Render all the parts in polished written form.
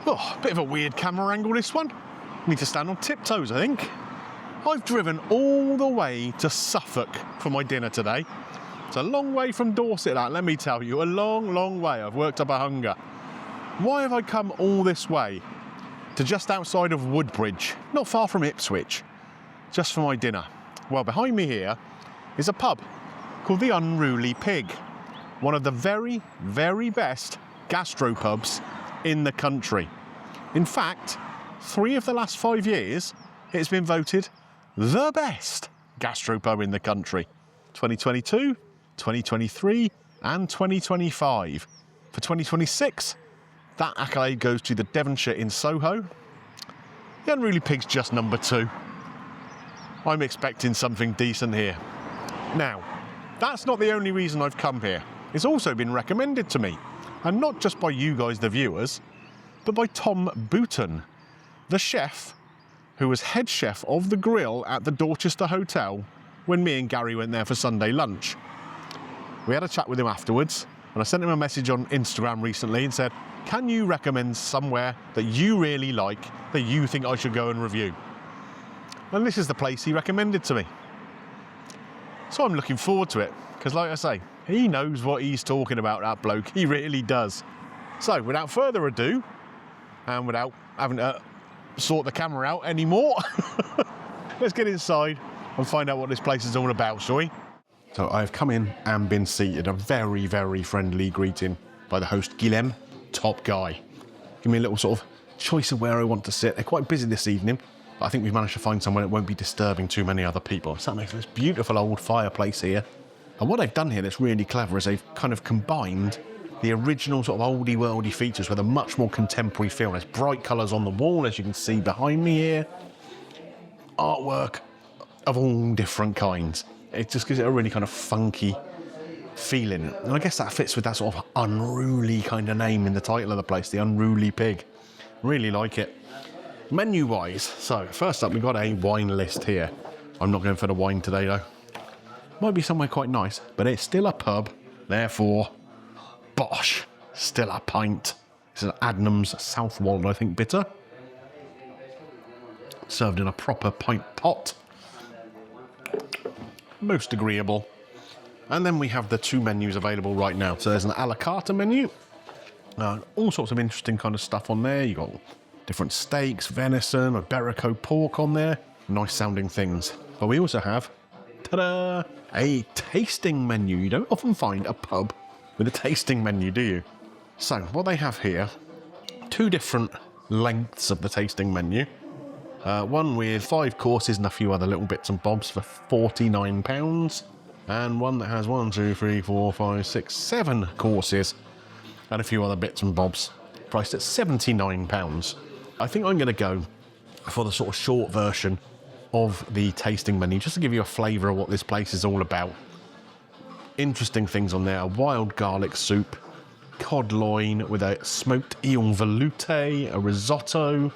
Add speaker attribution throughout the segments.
Speaker 1: Oh, a bit of a weird camera angle this one. Need to stand on tiptoes, I think. I've driven all the way to Suffolk for my dinner today. It's a long way from Dorset, that, let me tell you. A long, long way. I've worked up a hunger. Why have I come all this way to just outside of Woodbridge, not far from Ipswich, just for my dinner? Well, behind me here is a pub called the Unruly Pig, one of the very, very best gastropubs in the country. In fact, 3 of the last 5 years, it's been voted the best gastropub in the country. 2022, 2023, and 2025. For 2026, that accolade goes to the Devonshire in Soho. The Unruly Pig's just number 2. I'm expecting something decent here. Now, that's not the only reason I've come here. It's also been recommended to me, and not just by you guys, the viewers, but by Tom Booton, the chef who was head chef of the grill at the Dorchester Hotel when me and Gary went there for Sunday lunch. We had a chat with him afterwards, and I sent him a message on Instagram recently and said, can you recommend somewhere that you really like, that you think I should go and review? And this is the place he recommended to me. So I'm looking forward to it, because like I say, he knows what he's talking about, that bloke. He really does. So without further ado, and without having to sort the camera out anymore, let's get inside and find out what this place is all about, shall we? So I've come in and been seated. A very, very friendly greeting by the host, Guillem, top guy. Give me a little sort of choice of where I want to sit. They're quite busy this evening, but I think we've managed to find somewhere that won't be disturbing too many other people. So that makes this beautiful old fireplace here. And what they've done here that's really clever is they've kind of combined the original sort of oldie worldy features with a much more contemporary feel. There's bright colours on the wall, as you can see behind me here. Artwork of all different kinds. It just gives it a really kind of funky feeling. And I guess that fits with that sort of unruly kind of name in the title of the place, the Unruly Pig. Really like it. Menu-wise, so first up we've got a wine list here. I'm not going for the wine today though. Might be somewhere quite nice, but it's still a pub, therefore bosh, still a pint. This is Adnams Southwold, I think, bitter. Served in a proper pint pot. Most agreeable. And then we have the 2 menus available right now. So there's an a la carte menu. All sorts of interesting kind of stuff on there. You've got different steaks, venison, Iberico pork on there. Nice sounding things. But we also have, ta-da, a tasting menu. You don't often find a pub with a tasting menu, do you? So what they have here, 2 different lengths of the tasting menu. One with 5 courses and a few other little bits and bobs for £49. And one that has 1, 2, 3, 4, 5, 6, 7 courses and a few other bits and bobs, priced at £79. I think I'm going to go for the sort of short version of the tasting menu, just to give you a flavour of what this place is all about. Interesting things on there: a wild garlic soup, cod loin with a smoked eel velouté, a risotto.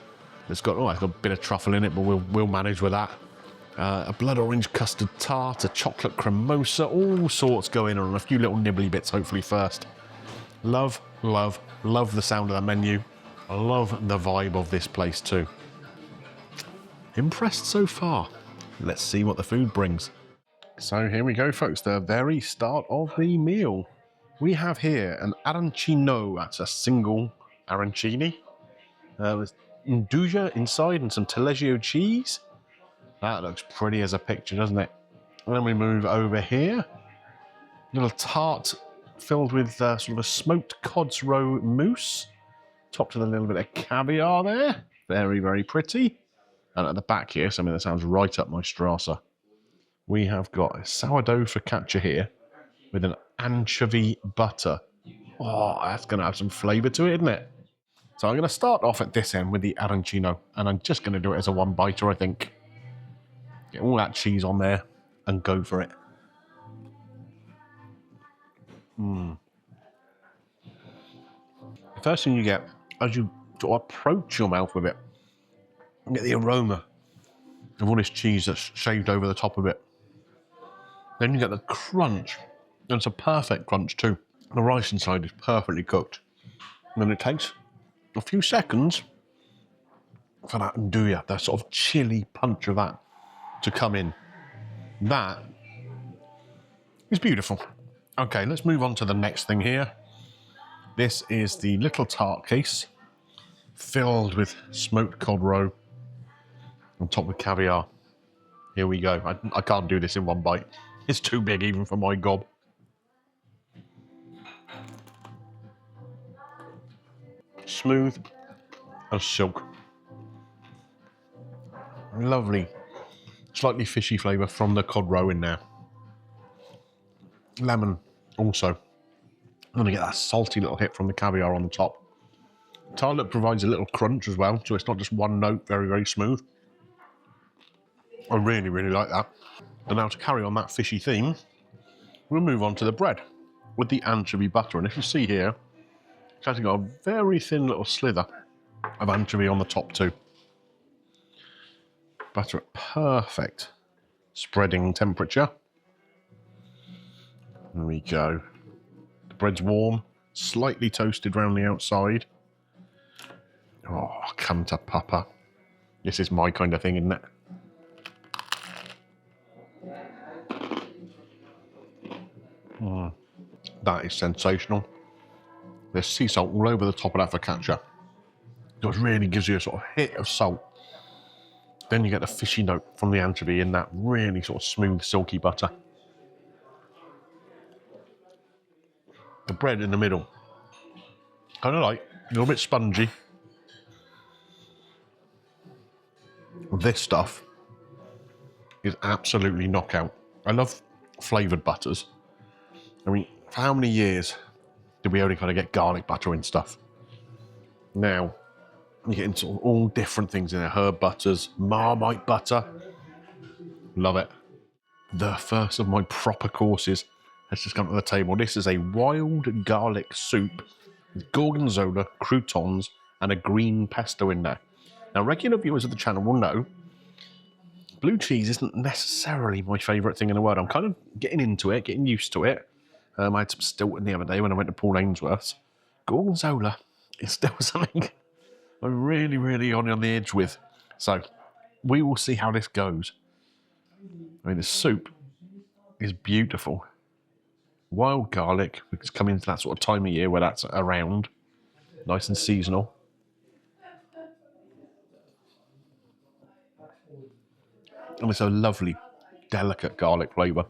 Speaker 1: It's got a bit of truffle in it, but we'll manage with that. A blood orange custard tart, a chocolate cremosa, all sorts going on, and a few little nibbly bits hopefully first. Love, love, love the sound of the menu. I love the vibe of this place too. Impressed so far. Let's see what the food brings. So here we go, folks, the very start of the meal. We have here an arancino. That's a single arancini with nduja inside and some taleggio cheese. That looks pretty as a picture, doesn't it? And then we move over here. Little tart filled with sort of a smoked cod's roe mousse, topped with a little bit of caviar there. Very, very pretty. And at the back here, something that sounds right up my strasser, we have got a sourdough focaccia here with an anchovy butter. Oh, that's going to have some flavour to it, isn't it? So I'm going to start off at this end with the arancino, and I'm just going to do it as a one-biter, I think. Get all that cheese on there and go for it. The first thing you get, as you sort of approach your mouth with it, you get the aroma of all this cheese that's shaved over the top of it. Then you get the crunch, and it's a perfect crunch too. The rice inside is perfectly cooked. And then it takes a few seconds for that andouille, that sort of chilly punch of that to come in. That is beautiful. Okay, let's move on to the next thing here. This is the little tart case filled with smoked cod roe on top with caviar. Here we go. I can't do this in one bite. It's too big even for my gob. Smooth as silk. Lovely, slightly fishy flavour from the cod roe in there. Lemon also. I'm gonna get that salty little hit from the caviar on the top. Tartlet provides a little crunch as well, so it's not just one note, very, very smooth. I really, really like that. And now to carry on that fishy theme, we'll move on to the bread with the anchovy butter. And if you see here, it's actually got a very thin little slither of anchovy on the top too. Butter at perfect spreading temperature. There we go. The bread's warm, slightly toasted round the outside. Oh, canta papa. This is my kind of thing, isn't it? That is sensational. There's sea salt all over the top of that focaccia. It really gives you a sort of hit of salt. Then you get the fishy note from the anchovy in that really sort of smooth, silky butter. The bread in the middle, kind of like a little bit spongy. This stuff is absolutely knockout. I love flavoured butters. I mean, for how many years did we only kind of get garlic butter and stuff? Now, you're getting sort of all different things in there. Herb butters, Marmite butter. Love it. The first of my proper courses has just come to the table. This is a wild garlic soup with gorgonzola, croutons, and a green pesto in there. Now, regular viewers of the channel will know blue cheese isn't necessarily my favourite thing in the world. I'm kind of getting into it, getting used to it. I had some Stilton the other day when I went to Paul Ainsworth's. Gorgonzola is still something I'm really, really on the edge with. So, we will see how this goes. I mean, the soup is beautiful. Wild garlic, it's coming into that sort of time of year where that's around. Nice and seasonal. And it's a lovely, delicate garlic flavour.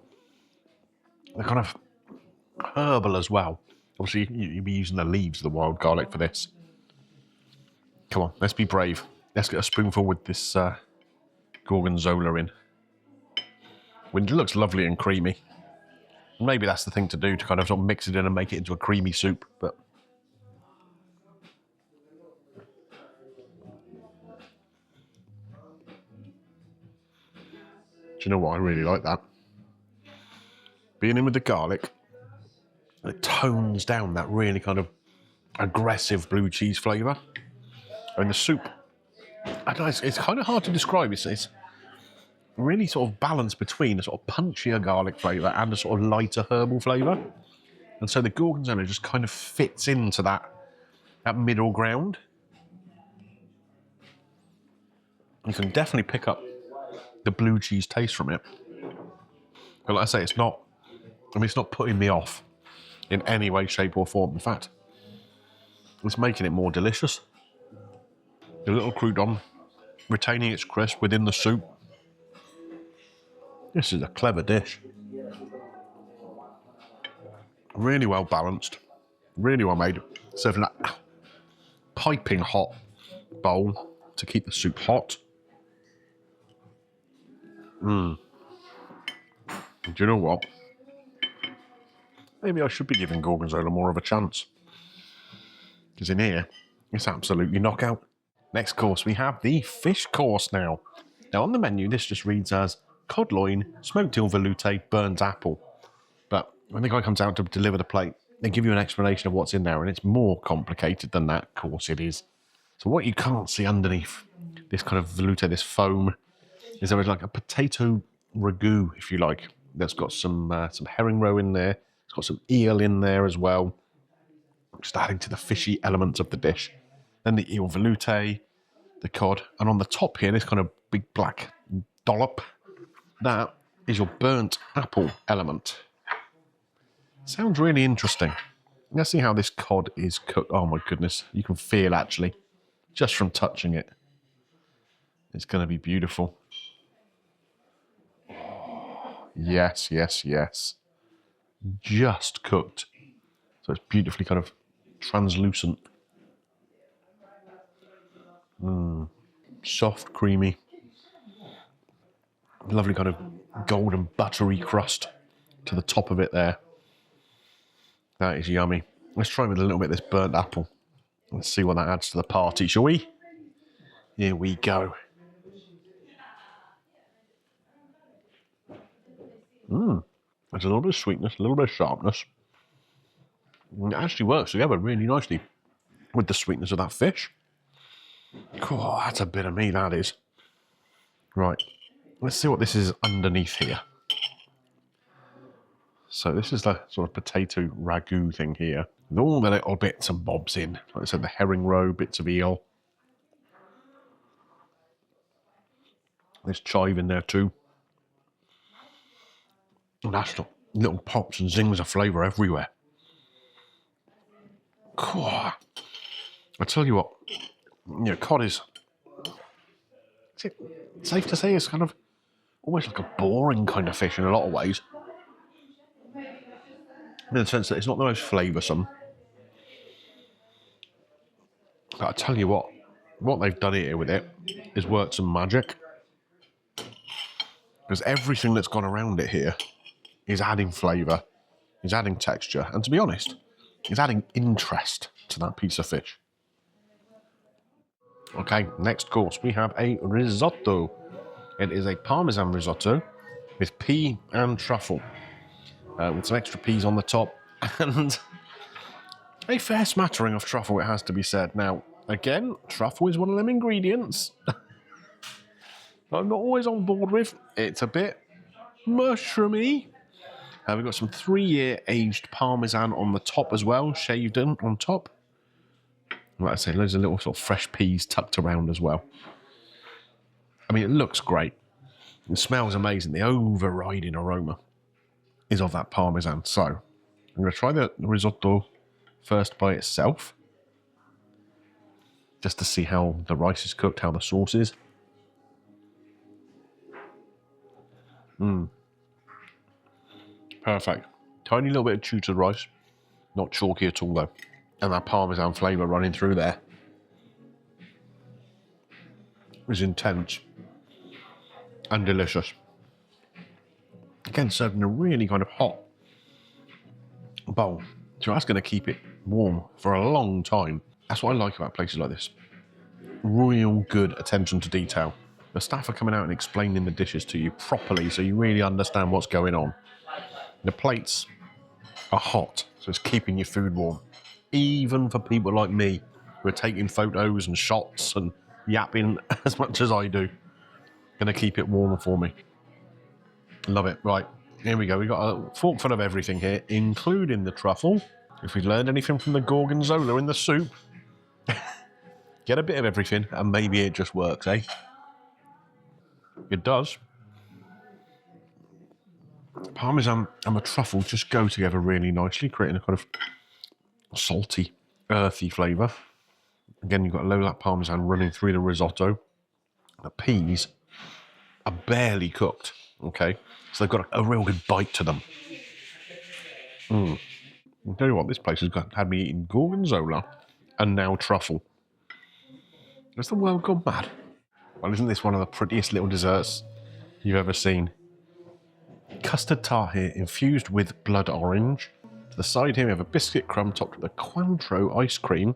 Speaker 1: They're kind of herbal as well. Obviously, you'd be using the leaves of the wild garlic for this. Come on, let's be brave. Let's get a spoonful with this gorgonzola in. It looks lovely and creamy. Maybe that's the thing to do, to kind of sort of mix it in and make it into a creamy soup, but... Do you know what? I really like that. Being in with the garlic, it tones down that really kind of aggressive blue cheese flavour. And the soup, I don't know, it's kind of hard to describe. It's really sort of balanced between a sort of punchier garlic flavour and a sort of lighter herbal flavour. And so the gorgonzola just kind of fits into that middle ground. You can definitely pick up the blue cheese taste from it. But like I say, it's not putting me off in any way, shape or form. In fact, it's making it more delicious. The little crouton retaining its crisp within the soup. This is a clever dish. Really well balanced, really well made. Served in that piping hot bowl to keep the soup hot. Do you know what? Maybe I should be giving gorgonzola more of a chance. Because in here, it's absolutely knockout. Next course, we have the fish course now. Now on the menu, this just reads as cod loin, smoked eel velouté, burnt apple. But when the guy comes out to deliver the plate, they give you an explanation of what's in there, and it's more complicated than that. Of course it is. So what you can't see underneath this kind of velouté, this foam, is there is like a potato ragout, if you like, that's got some herring roe in there. It's got some eel in there as well, just adding to the fishy elements of the dish. then the eel velouté, the cod, and on the top here, this kind of big black dollop, that is your burnt apple element. Sounds really interesting. Let's see how this cod is cooked. Oh my goodness, you can feel actually, just from touching it. It's going to be beautiful. Yes, yes, yes. Just cooked. So it's beautifully kind of translucent. Soft, creamy. Lovely kind of golden buttery crust to the top of it there. That is yummy. Let's try with a little bit of this burnt apple. Let's see what that adds to the party, shall we? Here we go. There's a little bit of sweetness, a little bit of sharpness. It actually works together really nicely with the sweetness of that fish. Oh, that's a bit of me, that is. Right, let's see what this is underneath here. So this is the sort of potato ragu thing here. With all the little bits and bobs in. Like I said, the herring roe, bits of eel. There's chive in there too. And that's little pops and zings of flavour everywhere. God. I tell you what, cod is it safe to say it's kind of almost like a boring kind of fish in a lot of ways. In the sense that it's not the most flavoursome. But I tell you what they've done here with it is worked some magic. Because everything that's gone around it here is adding flavour, is adding texture, and to be honest, is adding interest to that piece of fish. Okay, next course, we have a risotto. It is a Parmesan risotto with pea and truffle, with some extra peas on the top, and a fair smattering of truffle, it has to be said. Now, again, truffle is one of them ingredients I'm not always on board with. It's a bit mushroomy. We've got some 3-year aged Parmesan on the top as well, shaved in on top. Like I say, loads of little sort of fresh peas tucked around as well. I mean, it looks great. It smells amazing. The overriding aroma is of that Parmesan. So I'm going to try the risotto first by itself, just to see how the rice is cooked, how the sauce is. Perfect. Tiny little bit of chew to the rice. Not chalky at all though. And that Parmesan flavour running through there is intense and delicious. Again, served in a really kind of hot bowl. So that's going to keep it warm for a long time. That's what I like about places like this. Real good attention to detail. The staff are coming out and explaining the dishes to you properly so you really understand what's going on. The plates are hot, so it's keeping your food warm. Even for people like me who are taking photos and shots and yapping as much as I do. Gonna keep it warm for me. Love it. Right, here we go. We've got a fork full of everything here, including the truffle. If we learned anything from the gorgonzola in the soup, get a bit of everything and maybe it just works, eh? It does. Parmesan and the truffle just go together really nicely, creating a kind of salty, earthy flavour. Again, you've got a load of that Parmesan running through the risotto. The peas are barely cooked, okay? So they've got a real good bite to them. I'll tell you what, this place has had me eating gorgonzola and now truffle. Has the world gone mad? Well, isn't this one of the prettiest little desserts you've ever seen? Custard tart here, infused with blood orange. To the side here, we have a biscuit crumb topped with a Cointreau ice cream,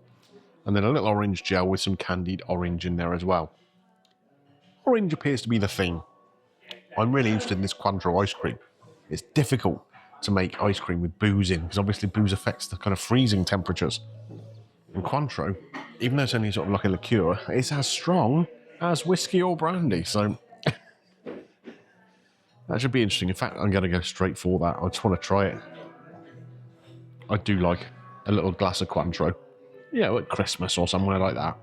Speaker 1: and then a little orange gel with some candied orange in there as well. Orange appears to be the theme. I'm really interested in this Cointreau ice cream. It's difficult to make ice cream with booze in, because obviously booze affects the kind of freezing temperatures. And Cointreau, even though it's only sort of like a liqueur, it's as strong as whiskey or brandy, so that should be interesting. In fact, I'm going to go straight for that. I just want to try it. I do like a little glass of Cointreau. Yeah, at Christmas or somewhere like that.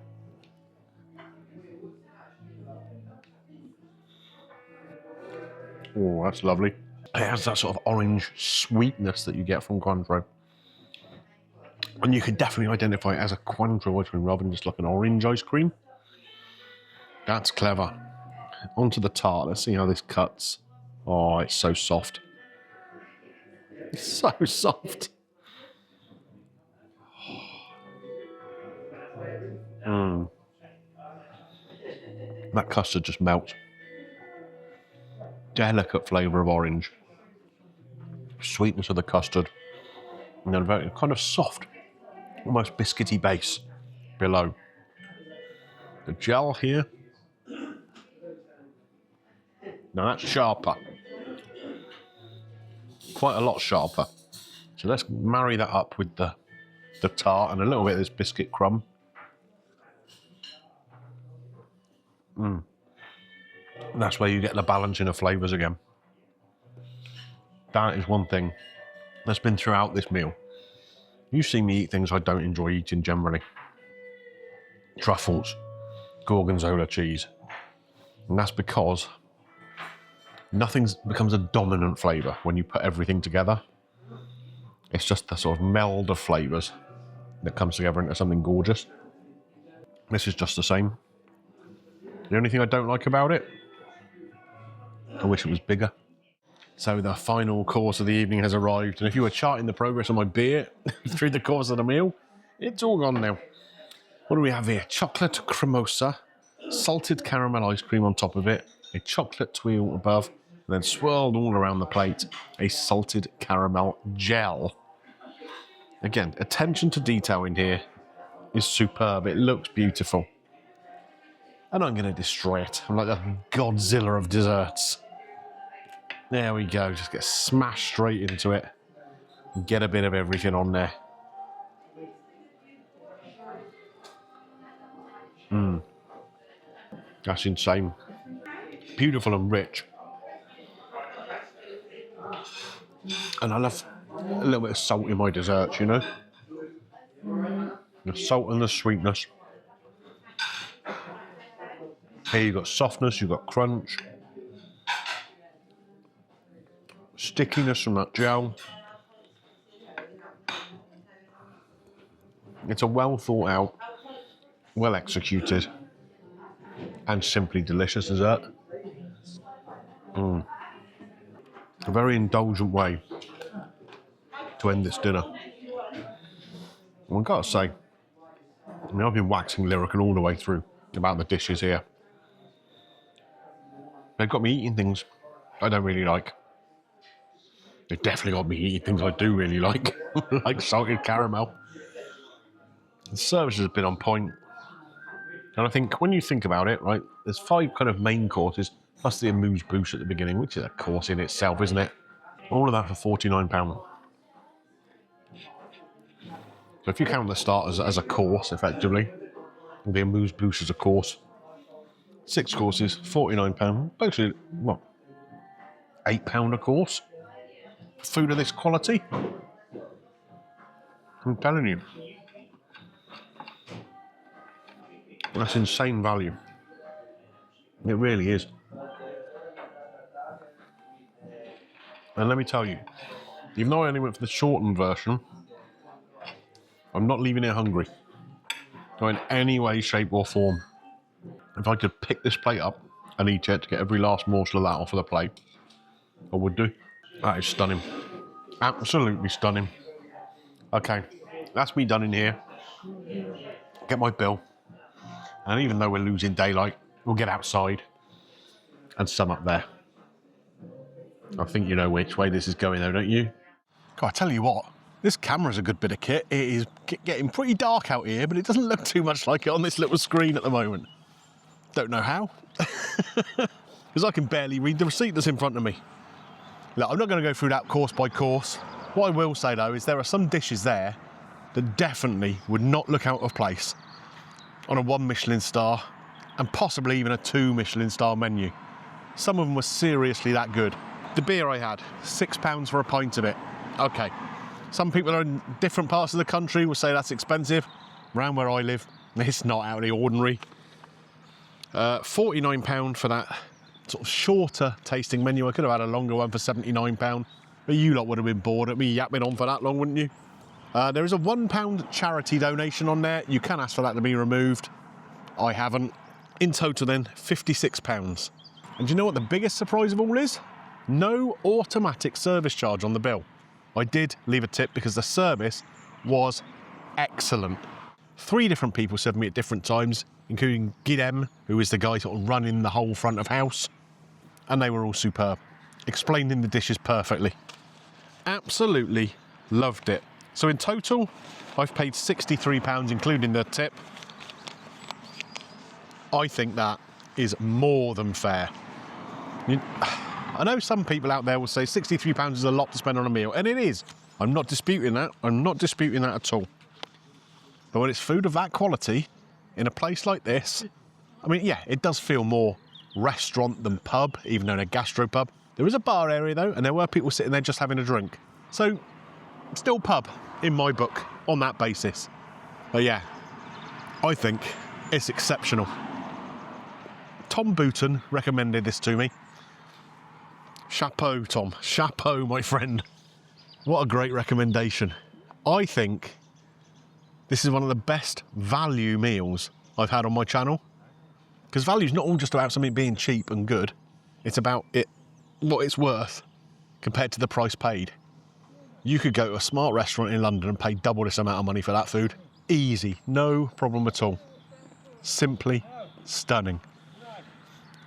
Speaker 1: Oh, that's lovely. It has that sort of orange sweetness that you get from Cointreau. And you can definitely identify it as a Cointreau ice cream rather than just like an orange ice cream. That's clever. Onto the tart. Let's see how this cuts. Oh, it's so soft. It's so soft. That custard just melts. Delicate flavour of orange. Sweetness of the custard. And then a very kind of soft, almost biscuity base below. The gel here. Now that's sharper. Quite a lot sharper. So let's marry that up with the tart and a little bit of this biscuit crumb. That's where you get the balancing of flavours again. That is one thing that's been throughout this meal. You see me eat things I don't enjoy eating generally. Truffles, gorgonzola cheese. And that's because nothing becomes a dominant flavour when you put everything together. It's just the sort of meld of flavours that comes together into something gorgeous. This is just the same. The only thing I don't like about it, I wish it was bigger. So the final course of the evening has arrived, and if you were charting the progress of my beer through the course of the meal, it's all gone now. What do we have here? Chocolate cremosa, salted caramel ice cream on top of it, a chocolate twirl above, and then swirled all around the plate, a salted caramel gel. Again, attention to detail in here is superb. It looks beautiful. And I'm going to destroy it. I'm like the Godzilla of desserts. There we go. Just get smashed straight into it. Get a bit of everything on there. That's insane. Beautiful and rich. And I love a little bit of salt in my desserts, you know? The salt and the sweetness. Here you've got softness, you've got crunch. Stickiness from that gel. It's a well thought out, well executed, and simply delicious dessert. A very indulgent way to end this dinner. And I've got to say, I mean, I've been waxing lyrical all the way through about the dishes here. They've got me eating things I don't really like. They've definitely got me eating things I do really like, like salted caramel. The service has been on point. And I think when you think about it, right, there's 5 kind of main courses, plus the amuse-bouche at the beginning, which is a course in itself, isn't it? All of that for £49. So if you count the starters as a course, effectively, the amuse-bouche as a course, 6 courses, £49. Basically, what, £8 a course? Food of this quality? I'm telling you. That's insane value. It really is. And let me tell you, even though I only went for the shortened version, I'm not leaving it hungry. Not in any way, shape or form. If I could pick this plate up and eat it to get every last morsel of that off of the plate, I would do. That is stunning. Absolutely stunning. Okay, that's me done in here. Get my bill. And even though we're losing daylight, we'll get outside and sum up there. I think you know which way this is going though, don't you? God, I tell you what, this camera's a good bit of kit. It is getting pretty dark out here, but it doesn't look too much like it on this little screen at the moment. Don't know how. Because I can barely read the receipt that's in front of me. Look, I'm not going to go through that course by course. What I will say though is there are some dishes there that definitely would not look out of place on a 1 Michelin star and possibly even a 2 Michelin star menu. Some of them were seriously that good. The beer I had, £6 for a pint of it. Okay, some people are in different parts of the country will say that's expensive. round where I live, it's not out of the ordinary. £49 for that sort of shorter tasting menu. I could have had a longer one for £79, but you lot would have been bored at me yapping on for that long, wouldn't you? There is a £1 charity donation on there. You can ask for that to be removed. I haven't. In total then, £56. And do you know what the biggest surprise of all is? No automatic service charge on the bill. I did leave a tip because the service was excellent. 3 different people served me at different times, including Guillem, who is the guy sort of running the whole front of house. And they were all superb, explaining the dishes perfectly. Absolutely loved it. So in total, I've paid £63, including the tip. I think that is more than fair. I know some people out there will say £63 is a lot to spend on a meal, and it is. I'm not disputing that. I'm not disputing that at all. But when it's food of that quality, in a place like this, I mean, yeah, it does feel more restaurant than pub, even though in a gastropub. There is a bar area though, and there were people sitting there just having a drink. So, still pub in my book on that basis. But yeah, I think it's exceptional. Tom Booton recommended this to me. Chapeau, Tom. Chapeau, my friend. What a great recommendation. I think this is one of the best value meals I've had on my channel. Because value's not all just about something being cheap and good. It's about what it's worth compared to the price paid. You could go to a smart restaurant in London and pay double this amount of money for that food. Easy, no problem at all. Simply stunning.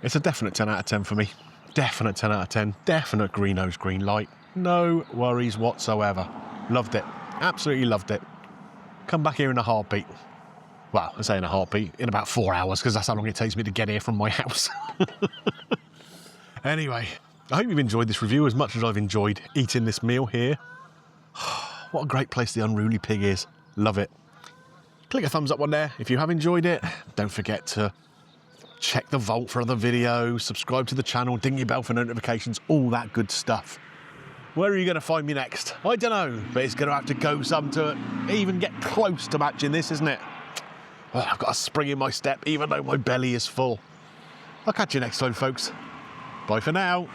Speaker 1: It's a definite 10 out of 10 for me. Definite 10 out of 10. Definite Greeno's green light. No worries whatsoever. Loved it. Absolutely loved it. Come back here in a heartbeat. Well, I say in a heartbeat, in about 4 hours, because that's how long it takes me to get here from my house. Anyway, I hope you've enjoyed this review as much as I've enjoyed eating this meal here. What a great place the Unruly Pig is. Love it. Click a thumbs up one there if you have enjoyed it. Don't forget to check the vault for other videos, subscribe to the channel, ding your bell for notifications, all that good stuff. Where are you going to find me next? I don't know, but it's going to have to go some to even get close to matching this, isn't it? Well, I've got a spring in my step, even though my belly is full. I'll catch you next time, folks. Bye for now.